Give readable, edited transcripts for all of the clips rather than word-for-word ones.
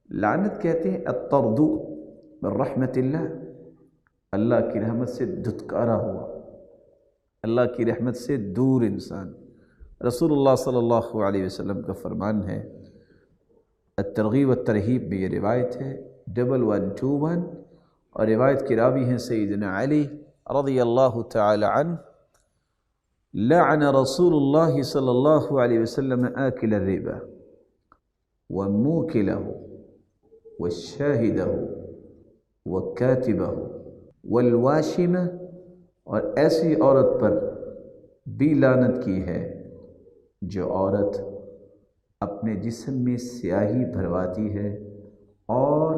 لعنت کہتے ہیں الطرد من رحمت اللہ، اللہ کی رحمت سے دھتکارا ہوا، اللہ کی رحمت سے دور انسان۔ رسول اللہ صلی اللہ علیہ وسلم کا فرمان ہے، الترغیب والترہیب میں یہ روایت ہے 1121، اور روایت کی راوی ہیں سیدنا علی رضی اللہ تعالی عنہ، لعن رسول اللہ صلی اللہ علیہ وسلم آکل الربا وموکلہ والشاہدہ وکاتبہ والواشمہ، اور ایسی عورت پر بھی لعنت کی ہے جو عورت اپنے جسم میں سیاہی بھرواتی ہے، اور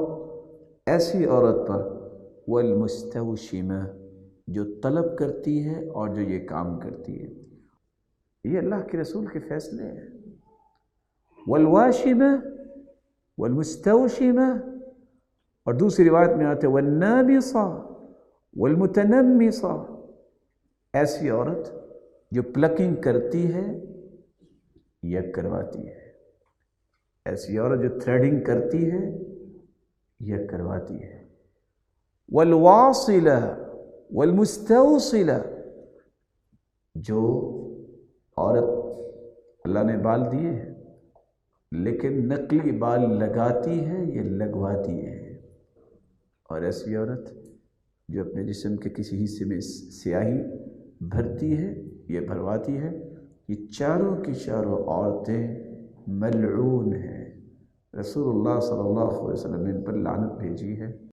ایسی عورت پر والمستوشمہ جو طلب کرتی ہے اور جو یہ کام کرتی ہے۔ یہ اللہ کے رسول کے فیصلے ہیں۔ والواشمہ والمستوشمہ، اور دوسری روایت میں آتے والنامصہ والمتنمصہ، ایسی عورت جو پلکنگ کرتی ہے یا کرواتی ہے، ایسی عورت جو تھریڈنگ کرتی ہے یا کرواتی ہے۔ والواصلہ والمستوصلہ، جو عورت اللہ نے بال دیے ہیں لیکن نقلی بال لگاتی ہے یا لگواتی ہے، اور ایسی عورت جو اپنے جسم کے کسی حصے میں سیاہی بھرتی ہے یا بھرواتی ہے، یہ چاروں کی چاروں عورتیں ملعون ہیں۔ رسول اللہ صلی اللہ علیہ وسلم نے ان پر لعنت بھیجی ہے۔